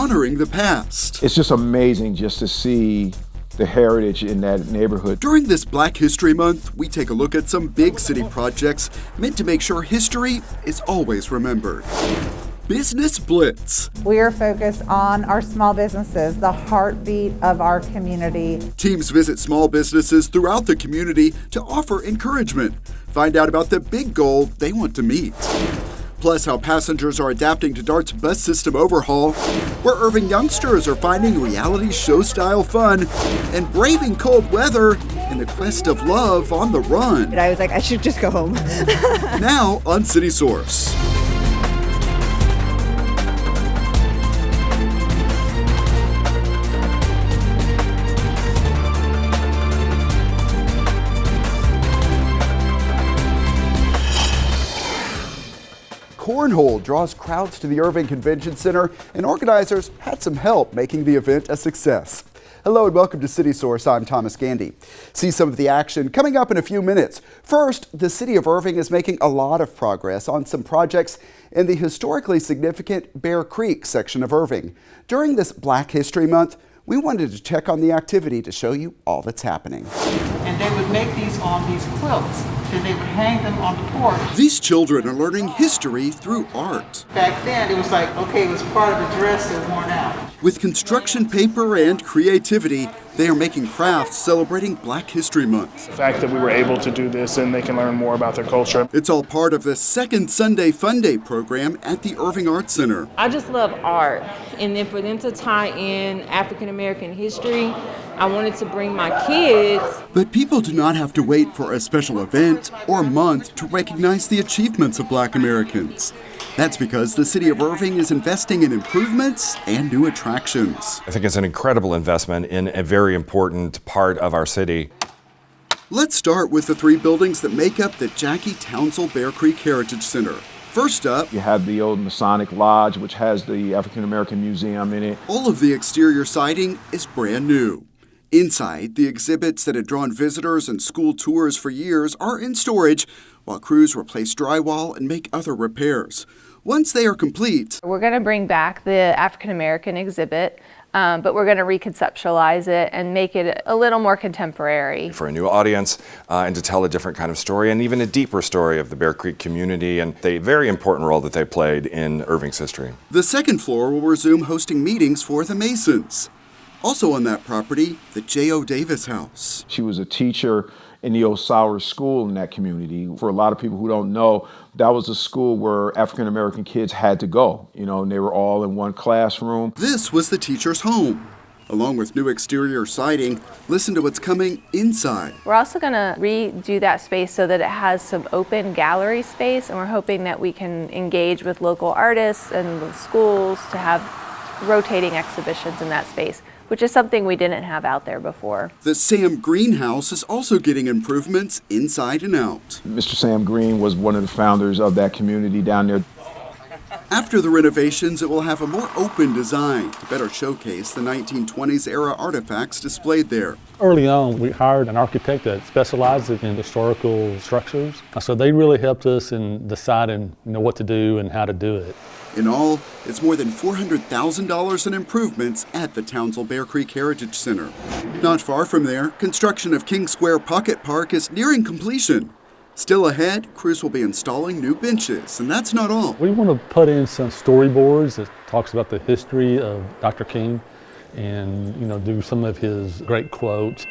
honoring the past. It's just amazing just to see the heritage in that neighborhood. During this Black History Month, we take a look at some big city projects meant to make sure history is always remembered. Business Blitz. We are focused on our small businesses, the heartbeat of our community. Teams visit small businesses throughout the community to offer encouragement. Find out about the big goal they want to meet. Plus, how passengers are adapting to DART's bus system overhaul, where Irving youngsters are finding reality show-style fun, and braving cold weather in the quest of love on the run. And I was like, I should just go home. Now on City Source. Cornhole draws crowds to the Irving Convention Center, and organizers had some help making the event a success. Hello and welcome to City Source. I'm Thomas Gandy. See some of the action coming up in a few minutes. First, the city of Irving is making a lot of progress on some projects in the historically significant Bear Creek section of Irving. During this Black History Month, we wanted to check on the activity to show you all that's happening. And they would make these on these quilts, and they would hang them on the porch. These children are learning history through art. Back then, it was like, okay, it was part of a dress that worn out. With construction paper and creativity, they are making crafts celebrating Black History Month. The fact that we were able to do this and they can learn more about their culture. It's all part of the Second Sunday Fun Day program at the Irving Arts Center. I just love art, and then for them to tie in African American history, I wanted to bring my kids. But people do not have to wait for a special event or month to recognize the achievements of Black Americans. That's because the city of Irving is investing in improvements and new attractions. I think it's an incredible investment in a very important part of our city. Let's start with the three buildings that make up the Jackie Townsell Bear Creek Heritage Center. First up, You have the old Masonic Lodge, which has the African American Museum in it. all of the exterior siding is brand new. Inside, the exhibits that had drawn visitors and school tours for years are in storage, while crews replace drywall and make other repairs. Once they are complete, We're going to bring back the African American exhibit, but we're going to reconceptualize it and make it a little more contemporary. For a new audience and to tell a different kind of story and even a deeper story of the Bear Creek community and the very important role that they played in Irving's history. the second floor will resume hosting meetings for the Masons. Also on that property, the J.O. Davis House. She was a teacher in the Osiris School in that community. For a lot of people who don't know, that was a school where African American kids had to go, and they were all in one classroom. This was the teacher's home. Along with new exterior siding, listen to what's coming inside. We're also going to redo that space so that it has some open gallery space, and we're hoping that we can engage with local artists and the schools to have rotating exhibitions in that space, which is something we didn't have out there before. The Sam Greenhouse is also getting improvements inside and out. Mr. Sam Green was one of the founders of that community down there. After the renovations, it will have a more open design to better showcase the 1920s era artifacts displayed there. Early on, we hired an architect that specializes in historical structures. So they really helped us in deciding what to do and how to do it. In all, it's more than $400,000 in improvements at the Townsell Bear Creek Heritage Center. Not far from there, construction of King Square Pocket Park is nearing completion. Still ahead, crews will be installing new benches, and that's not all. We want to put in some storyboards that talks about the history of Dr. King and, do some of his great quotes.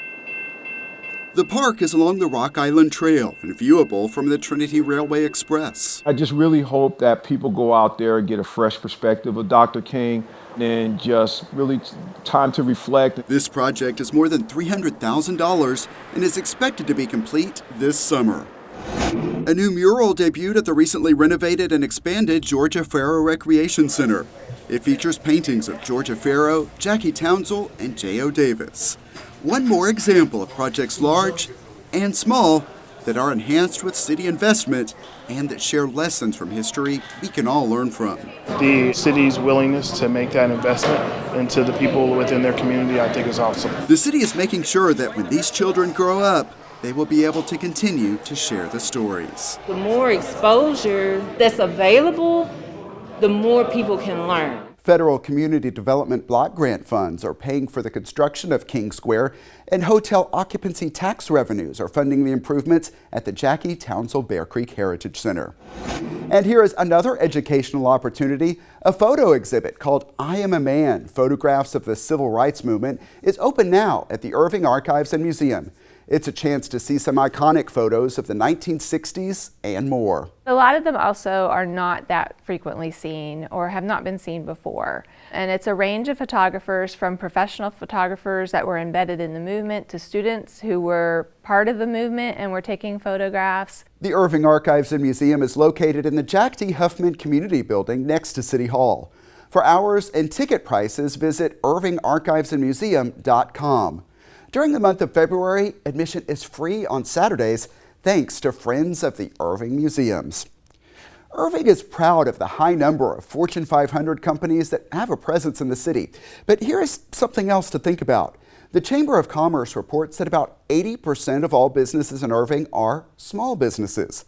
The park is along the Rock Island Trail and viewable from the Trinity Railway Express. I just really hope that people go out there and get a fresh perspective of Dr. King and just really time to reflect. This project is more than $300,000 and is expected to be complete this summer. A new mural debuted at the recently renovated and expanded Georgia Farrow Recreation Center. It features paintings of Georgia Farrow, Jackie Townsell, and J.O. Davis. One more example of projects large and small that are enhanced with city investment and that share lessons from history we can all learn from. The city's willingness to make that investment into the people within their community, I think, is awesome. The city is making sure that when these children grow up, they will be able to continue to share the stories. The more exposure that's available, the more people can learn. Federal Community Development Block Grant funds are paying for the construction of King Square, and hotel occupancy tax revenues are funding the improvements at the Jackie Townsville Bear Creek Heritage Center. And here is another educational opportunity. A photo exhibit called I Am a Man, Photographs of the Civil Rights Movement, is open now at the Irving Archives and Museum. It's a chance to see some iconic photos of the 1960s and more. A lot of them also are not that frequently seen or have not been seen before. And it's a range of photographers, from professional photographers that were embedded in the movement to students who were part of the movement and were taking photographs. The Irving Archives and Museum is located in the Jack D. Huffman Community Building next to City Hall. For hours and ticket prices, visit irvingarchivesandmuseum.com. During the month of February, admission is free on Saturdays, thanks to Friends of the Irving Museums. Irving is proud of the high number of Fortune 500 companies that have a presence in the city. But here is something else to think about. The Chamber of Commerce reports that about 80% of all businesses in Irving are small businesses.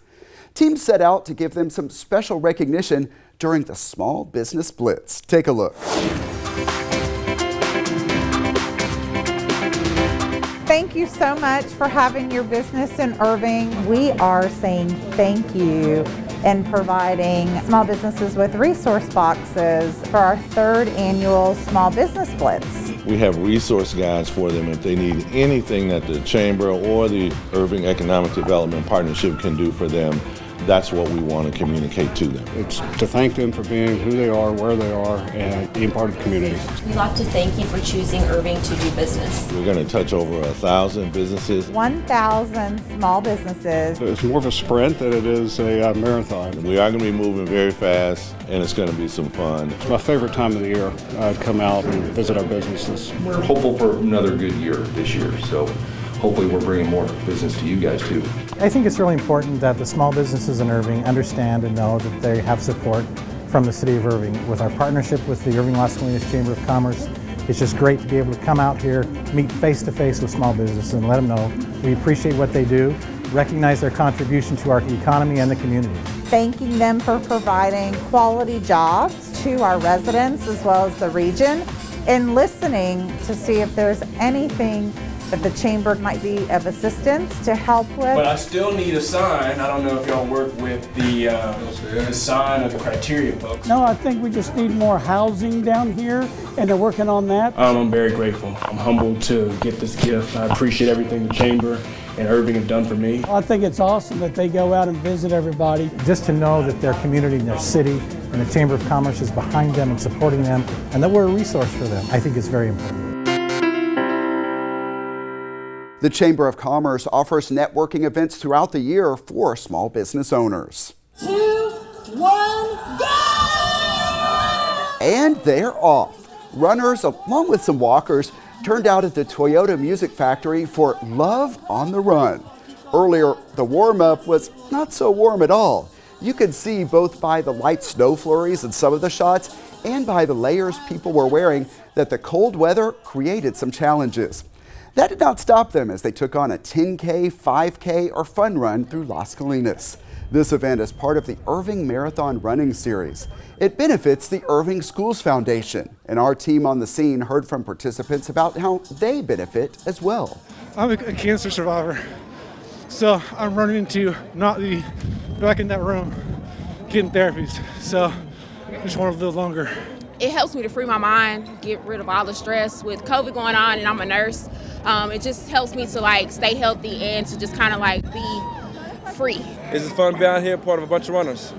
Teams set out to give them some special recognition during the Small Business Blitz. Take a look. Thank you so much for having your business in Irving. We are saying thank you and providing small businesses with resource boxes for our 3rd annual Small Business Blitz. We have resource guides for them if they need anything that the Chamber or the Irving Economic Development Partnership can do for them. That's what we want to communicate to them. It's to thank them for being who they are, where they are, and being part of the community. We'd like to thank you for choosing Irving to do business. We're going to touch over 1,000 businesses. 1,000 small businesses. It's more of a sprint than it is a marathon. We are going to be moving very fast, and it's going to be some fun. It's my favorite time of the year. I'd come out and visit our businesses. We're hopeful for another good year this year, so hopefully we're bringing more business to you guys too. I think it's really important that the small businesses in Irving understand and know that they have support from the City of Irving. With our partnership with the Irving Las Colinas Chamber of Commerce, it's just great to be able to come out here, meet face to face with small businesses and let them know we appreciate what they do, recognize their contribution to our economy and the community. Thanking them for providing quality jobs to our residents as well as the region, and listening to see if there's anything that the Chamber might be of assistance to help with. But I still need a sign. I don't know if y'all work with the sign or the criteria folks. No, I think we just need more housing down here, and they're working on that. I'm very grateful. I'm humbled to get this gift. I appreciate everything the Chamber and Irving have done for me. I think it's awesome that they go out and visit everybody. Just to know that their community and their city and the Chamber of Commerce is behind them and supporting them, and that we're a resource for them, I think is very important. The Chamber of Commerce offers networking events throughout the year for small business owners. 2, 1, go! And they're off. Runners, along with some walkers, turned out at the Toyota Music Factory for Love on the Run. Earlier, the warm-up was not so warm at all. You could see both by the light snow flurries in some of the shots and by the layers people were wearing that the cold weather created some challenges. That did not stop them as they took on a 10K, 5K, or fun run through Las Colinas. This event is part of the Irving Marathon Running Series. It benefits the Irving Schools Foundation, and our team on the scene heard from participants about how they benefit as well. I'm a cancer survivor, so I'm running into not the back in that room getting therapies, so I just want to live longer. It helps me to free my mind, get rid of all the stress with COVID going on, and I'm a nurse. It just helps me to stay healthy and to just kind of be free. It's fun being out here, part of a bunch of runners.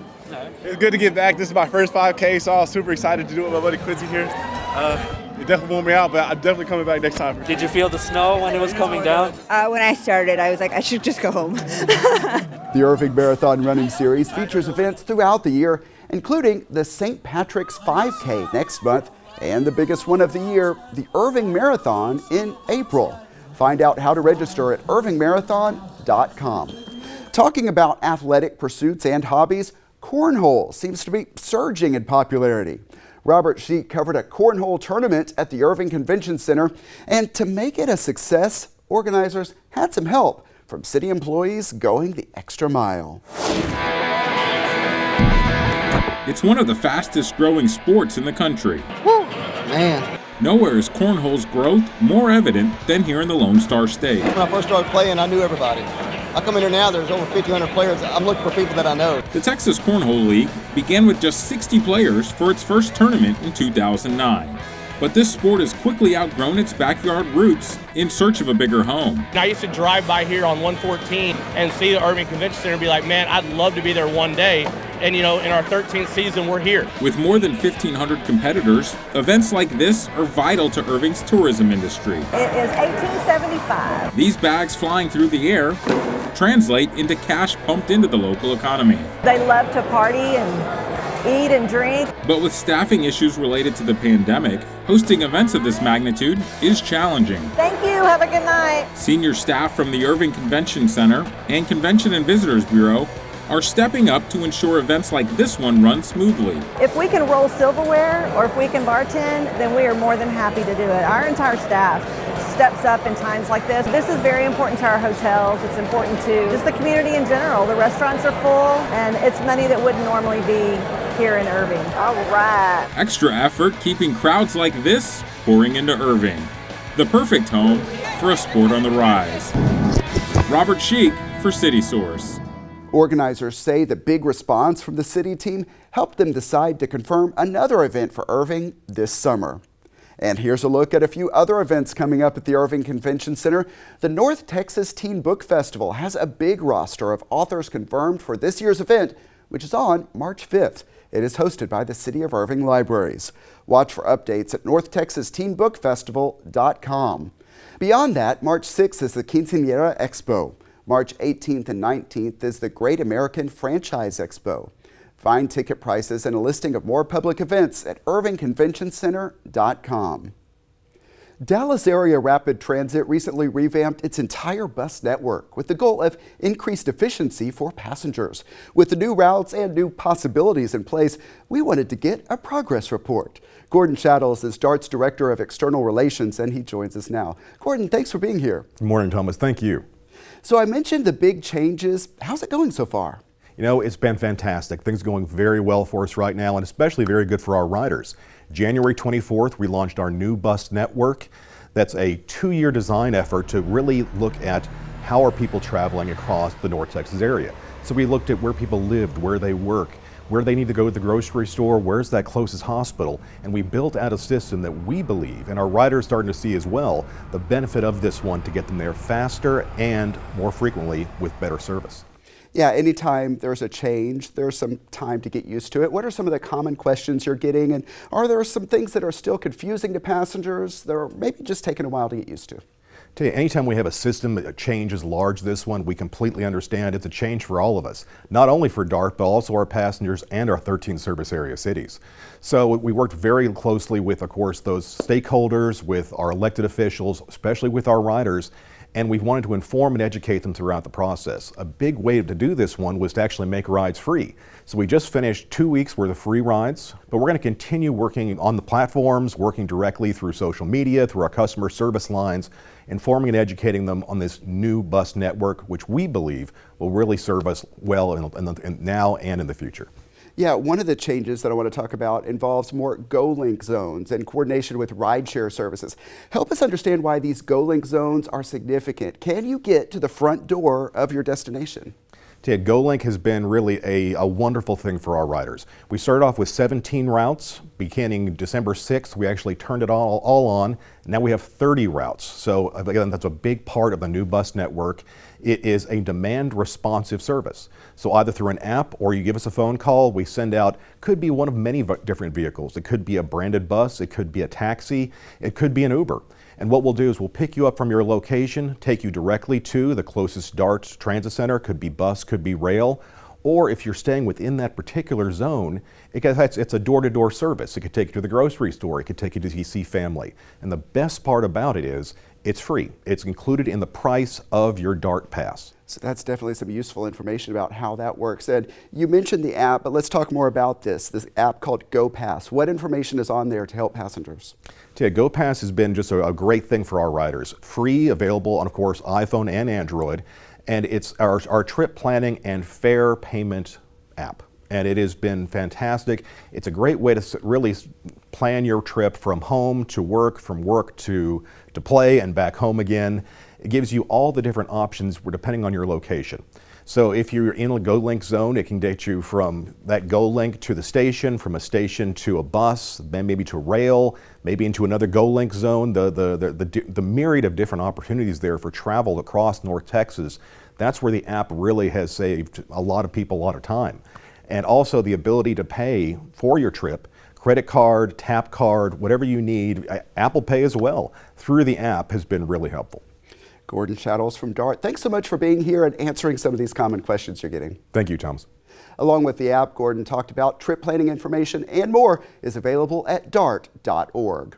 It's good to get back. This is my first 5K, so I was super excited to do it with my buddy Quincy here. It definitely wore me out, but I'm definitely coming back next time. Did you feel the snow when it was coming down? When I started, I was like, I should just go home. The Irving Marathon Running Series features events throughout the year, including the St. Patrick's 5K next month and the biggest one of the year, the Irving Marathon in April. Find out how to register at irvingmarathon.com. Talking about athletic pursuits and hobbies, cornhole seems to be surging in popularity. Robert Sheik covered a cornhole tournament at the Irving Convention Center, and to make it a success, organizers had some help from city employees going the extra mile. It's one of the fastest growing sports in the country. Woo, man. Nowhere is cornhole's growth more evident than here in the Lone Star State. When I first started playing, I knew everybody. I come in here now, there's over 1,500 players. I'm looking for people that I know. The Texas Cornhole League began with just 60 players for its first tournament in 2009. But this sport has quickly outgrown its backyard roots in search of a bigger home. I used to drive by here on 114 and see the Irving Convention Center and be like, man, I'd love to be there one day. And, in our 13th season, we're here. With more than 1,500 competitors, events like this are vital to Irving's tourism industry. It is 1875. These bags flying through the air translate into cash pumped into the local economy. They love to party and eat and drink. But with staffing issues related to the pandemic, hosting events of this magnitude is challenging. Thank you. Have a good night. Senior staff from the Irving Convention Center and Convention and Visitors Bureau are stepping up to ensure events like this one run smoothly. If we can roll silverware or if we can bartend, then we are more than happy to do it. Our entire staff steps up in times like this. This is very important to our hotels. It's important to just the community in general. The restaurants are full and it's money that wouldn't normally be here in Irving. All right. Extra effort keeping crowds like this pouring into Irving. The perfect home for a sport on the rise. Robert Sheik for City Source. Organizers say the big response from the city team helped them decide to confirm another event for Irving this summer. And here's a look at a few other events coming up at the Irving Convention Center. The North Texas Teen Book Festival has a big roster of authors confirmed for this year's event, which is on March 5th. It is hosted by the City of Irving Libraries. Watch for updates at northtexasteenbookfestival.com. Beyond that, March 6th is the Quinceañera Expo. March 18th and 19th is the Great American Franchise Expo. Find ticket prices and a listing of more public events at irvingconventioncenter.com. Dallas Area Rapid Transit recently revamped its entire bus network with the goal of increased efficiency for passengers. With the new routes and new possibilities in place, we wanted to get a progress report. Gordon Shaddles is DART's Director of External Relations, and he joins us now. Gordon, thanks for being here. Good morning, Thomas. Thank you. So I mentioned the big changes. How's it going so far? It's been fantastic. Things are going very well for us right now, and especially very good for our riders. January 24th, we launched our new bus network. That's a 2-year design effort to really look at how are people traveling across the North Texas area. So we looked at where people lived, where they work, where they need to go to the grocery store, where's that closest hospital, and we built out a system that we believe, and our riders starting to see as well, the benefit of this one to get them there faster and more frequently with better service. Yeah, anytime there's a change, there's some time to get used to it. What are some of the common questions you're getting, and are there some things that are still confusing to passengers that are maybe just taking a while to get used to? Tell you, anytime we have a system that changes large this one, we completely understand it's a change for all of us, not only for DART, but also our passengers and our 13 service area cities. So we worked very closely with, of course, those stakeholders, with our elected officials, especially with our riders, and we wanted to inform and educate them throughout the process. A big way to do this one was to actually make rides free. So we just finished 2 weeks worth of free rides, but we're going to continue working on the platforms, working directly through social media, through our customer service lines, informing and educating them on this new bus network, which we believe will really serve us well in now and in the future. Yeah, one of the changes that I want to talk about involves more GoLink zones and coordination with rideshare services. Help us understand why these GoLink zones are significant. Can you get to the front door of your destination? GoLink has been really a wonderful thing for our riders. We started off with 17 routes. Beginning December 6th, we actually turned it all on. Now we have 30 routes. So again, that's a big part of the new bus network. It is a demand responsive service. So either through an app or you give us a phone call, we send out, could be one of many different vehicles. It could be a branded bus, it could be a taxi, it could be an Uber. And what we'll do is we'll pick you up from your location, take you directly to the closest DART transit center, could be bus, could be rail, or if you're staying within that particular zone, it's a door-to-door service. It could take you to the grocery store, it could take you to see family. And the best part about it is it's free. It's included in the price of your DART pass. So that's definitely some useful information about how that works. And you mentioned the app, but let's talk more about this app called GoPass. What information is on there to help passengers? GoPass has been just a great thing for our riders. Free, available on, of course, iPhone and Android. And it's our trip planning and fare payment app. and it has been fantastic. It's a great way to really plan your trip from home to work, from work to play and back home again. It gives you all the different options depending on your location. So if you're in a GoLink zone, it can get you from that GoLink to the station, from a station to a bus, then maybe to rail, maybe into another GoLink zone. The myriad of different opportunities there for travel across North Texas. That's where the app really has saved a lot of people a lot of time. And also the ability to pay for your trip, credit card, tap card, whatever you need, Apple Pay as well, through the app has been really helpful. Gordon Shadows from DART, thanks so much for being here and answering some of these common questions you're getting. Thank you, Thomas. Along with the app, Gordon talked about trip planning information and more is available at dart.org.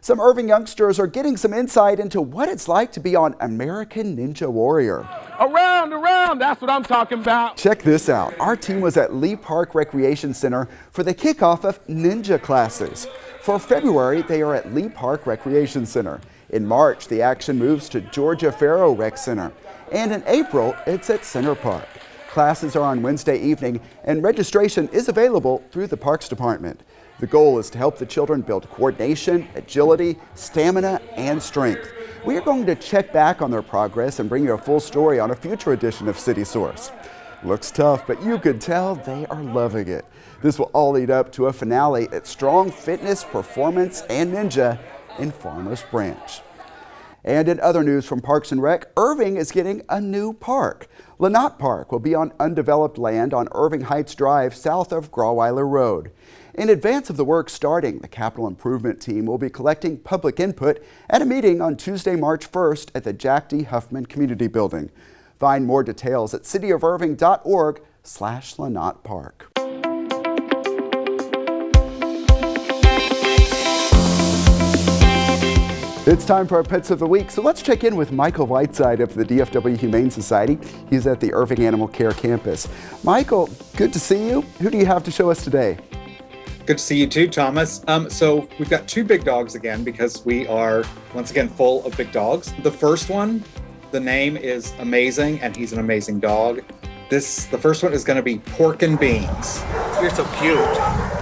Some Irving youngsters are getting some insight into what it's like to be on American Ninja Warrior. Around, that's what I'm talking about. Check this out. Our team was at Lee Park Recreation Center for the kickoff of Ninja classes. For February, they are at Lee Park Recreation Center. In March, the action moves to Georgia Faro Rec Center. And in April, it's at Center Park. Classes are on Wednesday evening, and registration is available through the Parks Department. The goal is to help the children build coordination, agility, stamina, and strength. We are going to check back on their progress and bring you a full story on a future edition of City Source. Looks tough, but you could tell they are loving it. This will all lead up to a finale at Strong Fitness, Performance, and Ninja in Farmers Branch. And in other news from Parks and Rec, Irving is getting a new park. Lynott Park will be on undeveloped land on Irving Heights Drive south of Grawweiler Road. In advance of the work starting, the capital improvement team will be collecting public input at a meeting on Tuesday, March 1st at the Jack D. Huffman Community Building. Find more details at cityofirving.org/Lynott Park. It's time for our Pets of the Week, so let's check in with Michael Whiteside of the DFW Humane Society. He's at the Irving Animal Care Campus. Michael, good to see you. Who do you have to show us today? Good to see you too, Thomas. So we've got two big dogs again because we are, once again, full of big dogs. The first one, the name is amazing, and he's an amazing dog. The first one is going to be Pork and Beans. You're so cute.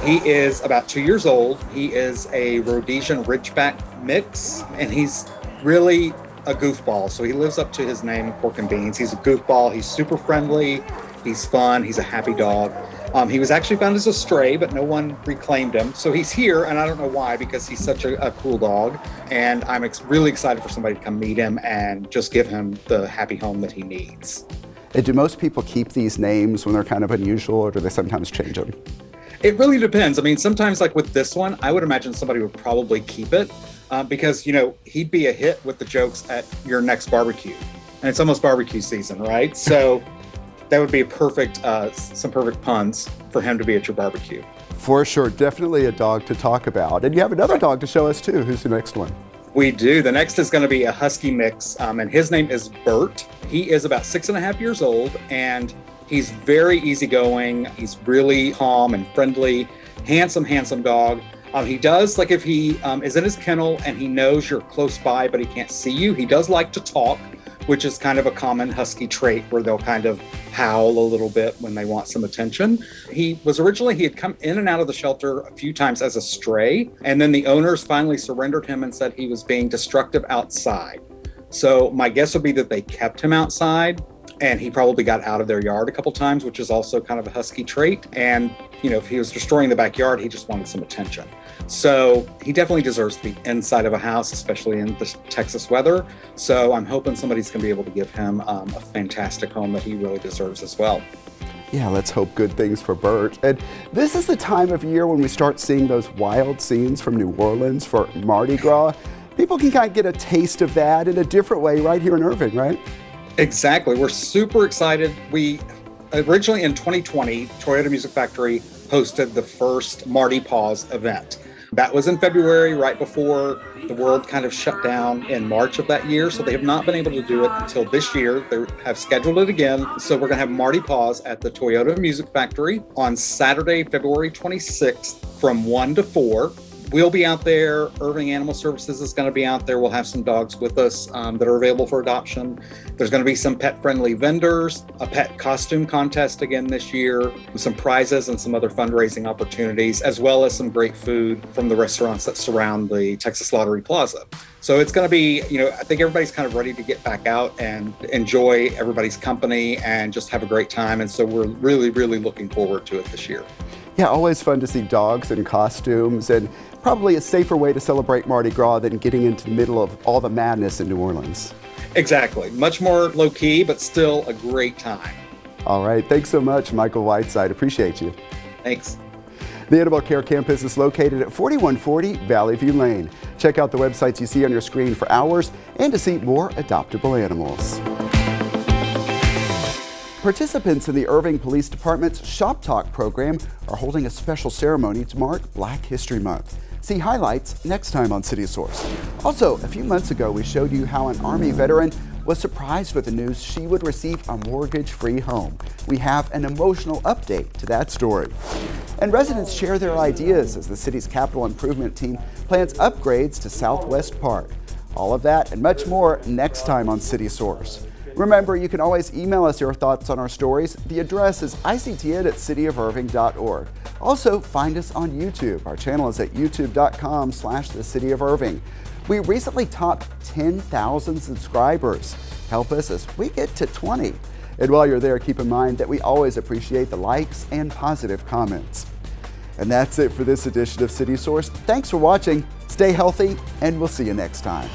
He is about 2 years old. He is a Rhodesian Ridgeback mix, and he's really a goofball. So he lives up to his name, Pork and Beans. He's a goofball. He's super friendly. He's fun. He's a happy dog. He was actually found as a stray, but no one reclaimed him. So he's here, and I don't know why, because he's such a cool dog. And I'm really excited for somebody to come meet him and just give him the happy home that he needs. And do most people keep these names when they're kind of unusual, or do they sometimes change them? It really depends. I mean, sometimes like with this one, I would imagine somebody would probably keep it because, you know, he'd be a hit with the jokes at your next barbecue. And it's almost barbecue season, right? So that would be some perfect puns for him to be at your barbecue. For sure. Definitely a dog to talk about. And you have another dog to show us too. Who's the next one? We do. The next is going to be a husky mix, and his name is Bert. He is about 6.5 years old, and he's very easygoing. He's really calm and friendly, handsome dog. He does, like if he is in his kennel and he knows you're close by but he can't see you, he does like to talk, which is kind of a common husky trait where they'll kind of howl a little bit when they want some attention. He had come in and out of the shelter a few times as a stray, and then the owners finally surrendered him and said he was being destructive outside. So my guess would be that they kept him outside, and he probably got out of their yard a couple times, which is also kind of a husky trait. And, you know, if he was destroying the backyard, he just wanted some attention. So he definitely deserves to be inside of a house, especially in the Texas weather. So I'm hoping somebody's going to be able to give him a fantastic home that he really deserves as well. Yeah, let's hope good things for Bert. And this is the time of year when we start seeing those wild scenes from New Orleans for Mardi Gras. People can kind of get a taste of that in a different way right here in Irving, right? Exactly. We're super excited. We originally in 2020, Toyota Music Factory hosted the first Mardi Paws event. That was in February, right before the world kind of shut down in March of that year. So they have not been able to do it until this year. They have scheduled it again. So we're going to have Mardi Paws at the Toyota Music Factory on Saturday, February 26th from 1 to 4. We'll be out there. Irving Animal Services is going to be out there. We'll have some dogs with us that are available for adoption. There's going to be some pet-friendly vendors, a pet costume contest again this year, some prizes and some other fundraising opportunities, as well as some great food from the restaurants that surround the Texas Lottery Plaza. So it's going to be, I think everybody's kind of ready to get back out and enjoy everybody's company and just have a great time. And so we're really, really looking forward to it this year. Yeah, always fun to see dogs in costumes, and probably a safer way to celebrate Mardi Gras than getting into the middle of all the madness in New Orleans. Exactly. Much more low key, but still a great time. All right. Thanks so much, Michael Whiteside. Appreciate you. Thanks. The Animal Care Campus is located at 4140 Valley View Lane. Check out the websites you see on your screen for hours and to see more adoptable animals. Participants in the Irving Police Department's Shop Talk program are holding a special ceremony to mark Black History Month. See highlights next time on City Source. Also, a few months ago, we showed you how an Army veteran was surprised with the news she would receive a mortgage-free home. We have an emotional update to that story. And residents share their ideas as the city's capital improvement team plans upgrades to Southwest Park. All of that and much more next time on City Source. Remember, you can always email us your thoughts on our stories. The address is ictid@cityofirving.org. Also, find us on YouTube. Our channel is at youtube.com/thecityofirving. We recently topped 10,000 subscribers. Help us as we get to 20. And while you're there, keep in mind that we always appreciate the likes and positive comments. And that's it for this edition of City Source. Thanks for watching. Stay healthy, and we'll see you next time.